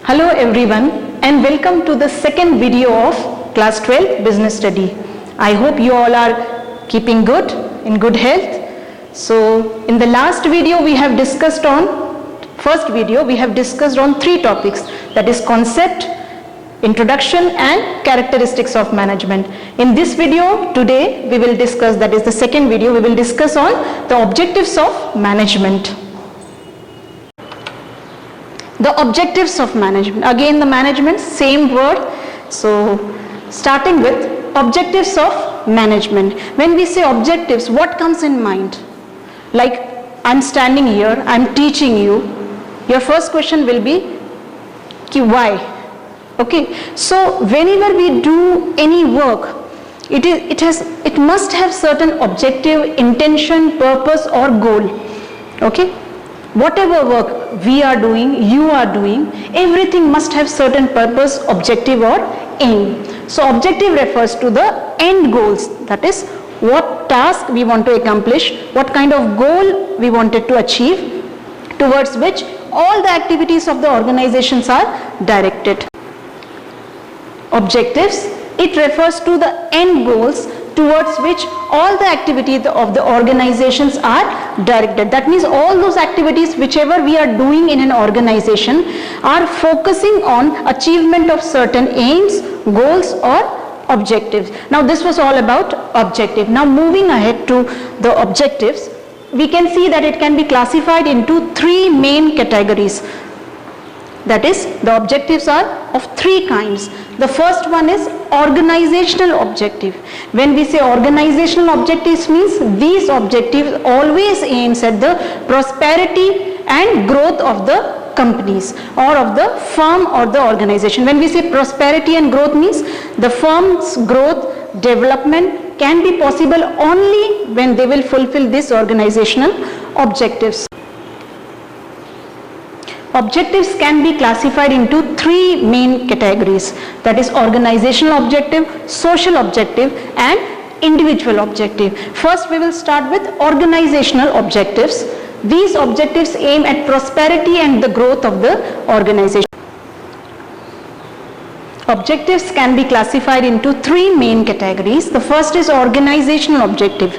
Hello everyone and welcome to the second video of class 12 business study. I hope you all are keeping good, in good health. So in the last video we have discussed on three topics, that is concept, introduction and characteristics of management. In this video today we will discuss, that is the second video, we will discuss on the objectives of management. The objectives of management. Again the management, same word. So starting with objectives of management. When we say objectives, what comes in mind? Like I'm standing here, I'm teaching you. Your first question will be, why? Okay. So whenever we do any work, it must have certain objective, intention, purpose or goal. Okay. Whatever work we are doing, you are doing, everything must have certain purpose, objective or aim. So objective refers to the end goals, that is what task we want to accomplish, what kind of goal we wanted to achieve, towards which all the activities of the organizations are directed. Objectives, it refers to the end goals towards which all the activities of the organizations are directed. That means all those activities whichever we are doing in an organization are focusing on achievement of certain aims, goals or objectives. Now this was all about objective. Now moving ahead to the objectives, we can see that it can be classified into three main categories. That is, the objectives are of three kinds. The first one is organizational objective. When we say organizational objectives, means these objectives always aims at the prosperity and growth of the companies or of the firm or the organization. When we say prosperity and growth, means the firm's growth, development can be possible only when they will fulfill these organizational objectives. Objectives can be classified into three main categories, that is organizational objective, social objective and individual objective. First we will start with organizational objectives. These objectives aim at prosperity and the growth of the organization. Objectives can be classified into three main categories. The first is organizational objective,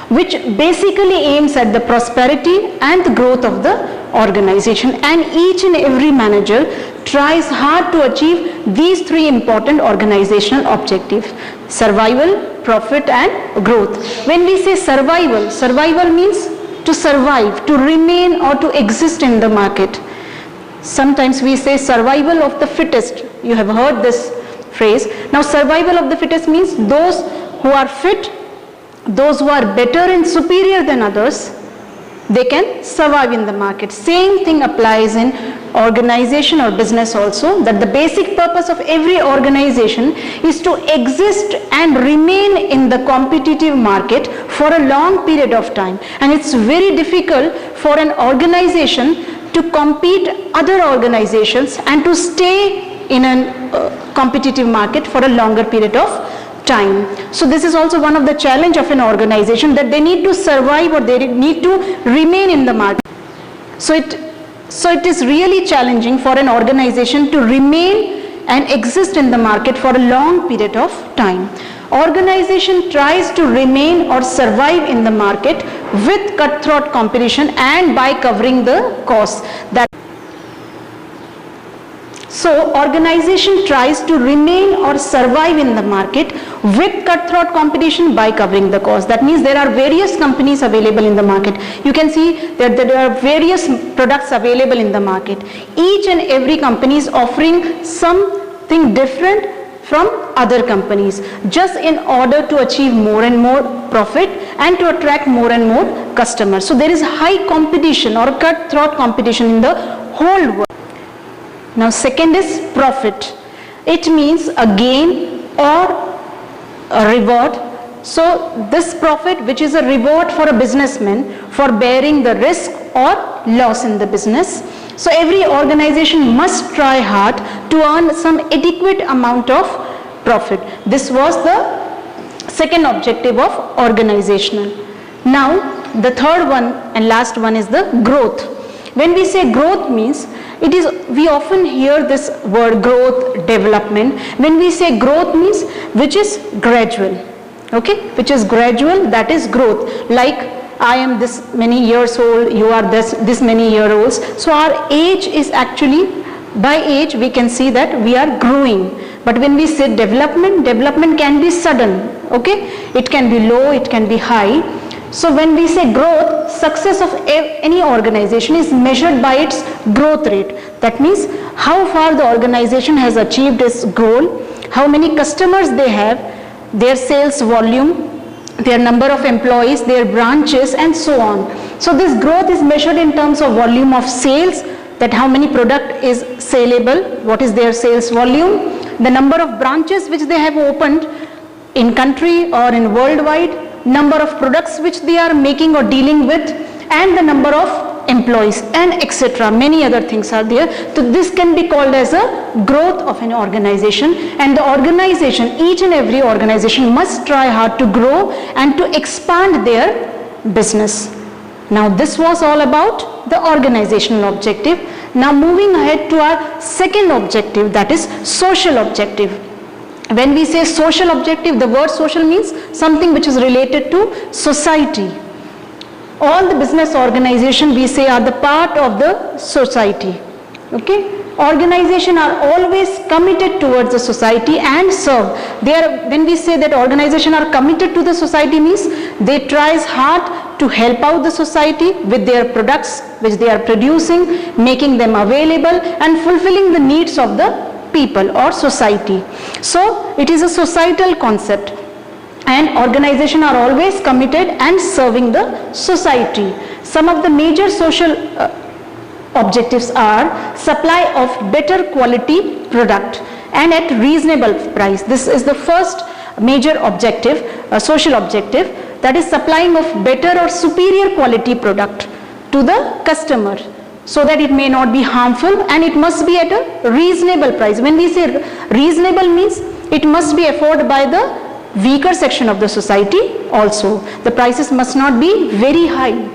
which basically aims at the prosperity and the growth of the organization, and each and every manager tries hard to achieve these three important organizational objectives: survival, profit and growth. When we say survival means to survive, to remain or to exist in the market. Sometimes we say survival of the fittest. You have heard this phrase. Now survival of the fittest means those who are fit, those who are better and superior than others, they can survive in the market. Same thing applies in organization or business also, that the basic purpose of every organization is to exist and remain in the competitive market for a long period of time. And it's very difficult for an organization to compete other organizations and to stay in a competitive market for a longer period of time. So this is also one of the challenge of an organization, that they need to survive or they need to remain in the market. So it is really challenging for an organization to remain and exist in the market for a long period of time. Organization tries to remain or survive in the market with cutthroat competition and by covering the costs. So organization tries to remain or survive in the market with cutthroat competition by covering the cost. That means there are various companies available in the market. You can see that there are various products available in the market. Each and every company is offering something different from other companies, just in order to achieve more and more profit and to attract more and more customers. So there is high competition or cutthroat competition in the whole world. Now second is profit. It means a gain or a reward. So this profit, which is a reward for a businessman for bearing the risk or loss in the business. So every organization must try hard to earn some adequate amount of profit. This was the second objective of organizational. Now the third one and last one is the growth. When we say growth means, it is, we often hear this word growth, development. When we say growth means which is gradual, okay, which is gradual, that is growth. Like I am this many years old, you are this many year olds. So our age is actually, by age we can see that we are growing. But when we say development, development can be sudden, okay, it can be low, it can be high. So when we say growth, success of any organization is measured by its growth rate. That means how far the organization has achieved its goal, how many customers they have, their sales volume, their number of employees, their branches, and so on. So this growth is measured in terms of volume of sales, that how many product is saleable, what is their sales volume, the number of branches which they have opened in country or in worldwide, number of products which they are making or dealing with, and the number of employees, and etc. Many other things are there. So this can be called as a growth of an organization, and the organization, each and every organization must try hard to grow and to expand their business. Now this was all about the organizational objective. Now moving ahead to our second objective, that is social objective. When we say social objective, the word social means something which is related to society. All the business organization we say are the part of the society, okay. Organization are always committed towards the society and serve. They are, when we say that organization are committed to the society means they tries hard to help out the society with their products which they are producing, making them available and fulfilling the needs of the people or society. So it is a societal concept, and organization are always committed and serving the society. Some of the major social objectives are supply of better quality product and at reasonable price. This is the first major objective, social objective, that is supplying of better or superior quality product to the customer, so that it may not be harmful and it must be at a reasonable price. When we say reasonable means it must be afforded by the weaker section of the society also. The prices must not be very high.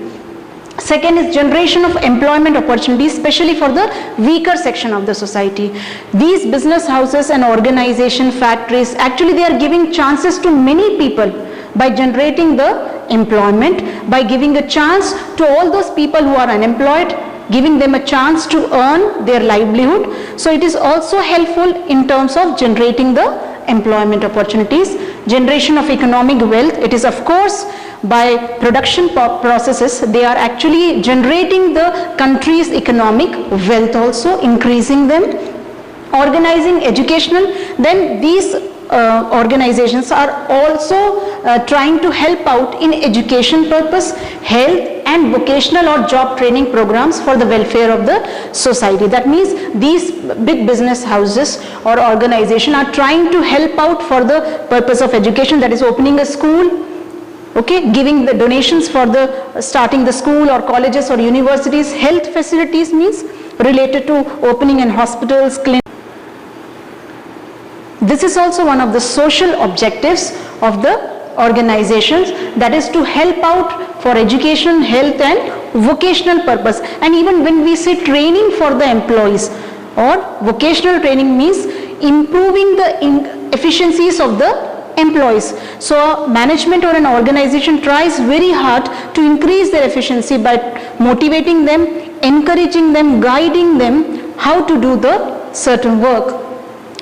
Second is generation of employment opportunities, especially for the weaker section of the society. These business houses and organization, factories, actually they are giving chances to many people by generating the employment, by giving a chance to all those people who are unemployed, giving them a chance to earn their livelihood. So it is also helpful in terms of generating the employment opportunities. Generation of economic wealth, it is of course by production processes, they are actually generating the country's economic wealth also, increasing them. Organizing educational, then these organizations are also trying to help out in education purpose, health and vocational or job training programs for the welfare of the society. That means these big business houses or organization are trying to help out for the purpose of education, that is opening a school, okay, giving the donations for the starting the school or colleges or universities. Health facilities means related to opening in hospitals, clinics. This is also one of the social objectives of the organizations, that is to help out for education, health and vocational purpose. And even when we say training for the employees or vocational training means improving the efficiencies of the employees. So management or an organization tries very hard to increase their efficiency by motivating them, encouraging them, guiding them how to do the certain work,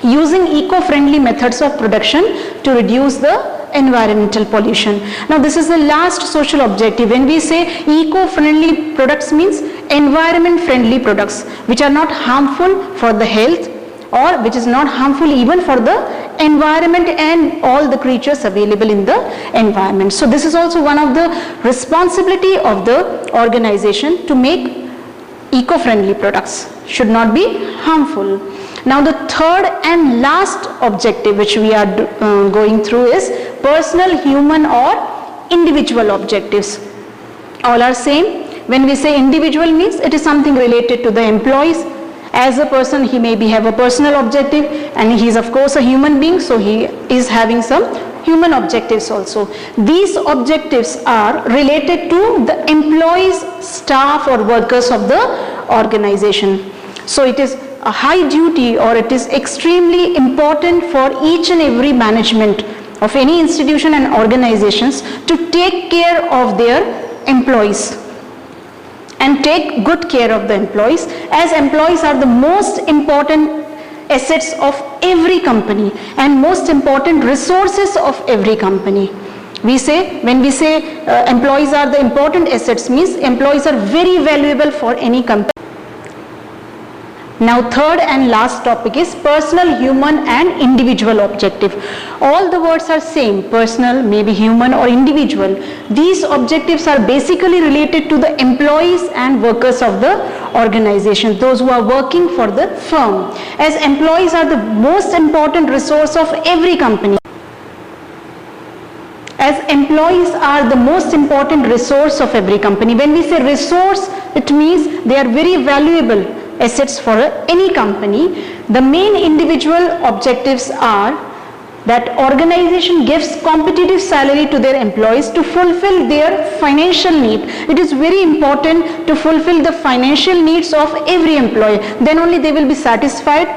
using eco-friendly methods of production to reduce the environmental pollution. Now this is the last social objective. When we say eco-friendly products means environment friendly products which are not harmful for the health or which is not harmful even for the environment and all the creatures available in the environment. So this is also one of the responsibility of the organization to make eco-friendly products, should not be harmful. Now the third and last objective which we are going through is personal, human or individual objectives. All are same. When we say individual means it is something related to the employees. As a person he may have a personal objective, and he is of course a human being, so he is having some human objectives also. These objectives are related to the employees, staff or workers of the organization. So it is a high duty, or it is extremely important for each and every management of any institution and organizations to take care of their employees and take good care of the employees, as employees are the most important assets of every company and most important resources of every company. When we say employees are the important assets, means employees are very valuable for any company. Now third and last topic is personal, human and individual objective. All the words are same, personal, maybe human or individual. These objectives are basically related to the employees and workers of the organization, those who are working for the firm, as employees are the most important resource of every company. As employees are the most important resource of every company. When we say resource, it means they are very valuable assets for any company. The main individual objectives are that organization gives competitive salary to their employees to fulfill their financial need. It is very important to fulfill the financial needs of every employee. Then only they will be satisfied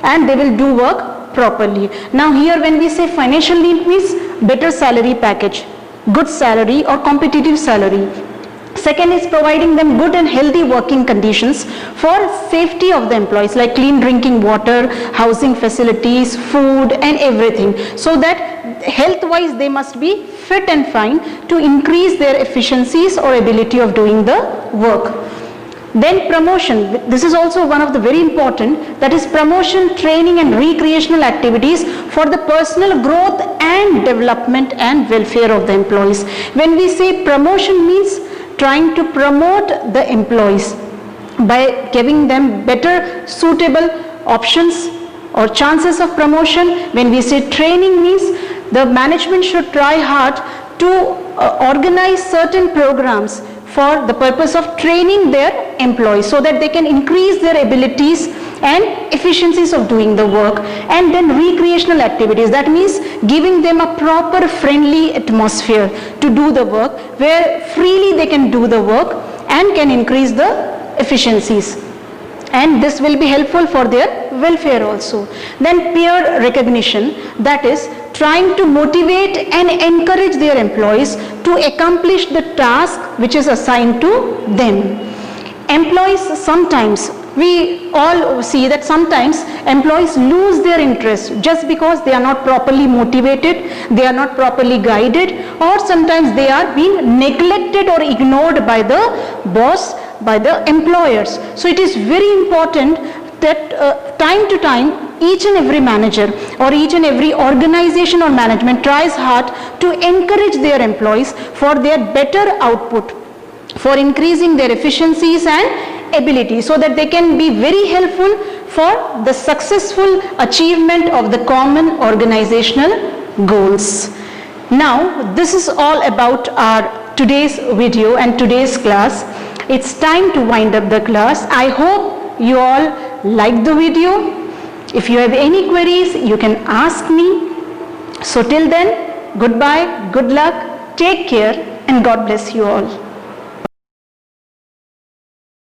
and they will do work properly. Now here when we say financial need, means better salary package, good salary or competitive salary. Second is providing them good and healthy working conditions for safety of the employees, like clean drinking water, housing facilities, food and everything, so that health wise they must be fit and fine to increase their efficiencies or ability of doing the work. Then promotion, this is also one of the very important, that is promotion, training and recreational activities for the personal growth and development and welfare of the employees. When we say promotion, means trying to promote the employees by giving them better suitable options or chances of promotion. When we say training, means the management should try hard to organize certain programs for the purpose of training their employees so that they can increase their abilities and efficiencies of doing the work. And then recreational activities, that means giving them a proper friendly atmosphere to do the work, where freely they can do the work and can increase the efficiencies, and this will be helpful for their welfare also. Then peer recognition, that is trying to motivate and encourage their employees to accomplish the task which is assigned to them. Employees, sometimes we all see that sometimes employees lose their interest just because they are not properly motivated, they are not properly guided, or sometimes they are being neglected or ignored by the boss, by the employers. So it is very important that time to time each and every manager or each and every organization or management tries hard to encourage their employees for their better output, for increasing their efficiencies and ability, so that they can be very helpful for the successful achievement of the common organizational goals. Now this is all about our today's video and today's class. It's time to wind up the class. I hope you all liked the video. If you have any queries, you can ask me. So till then, goodbye, good luck, take care, and God bless you all.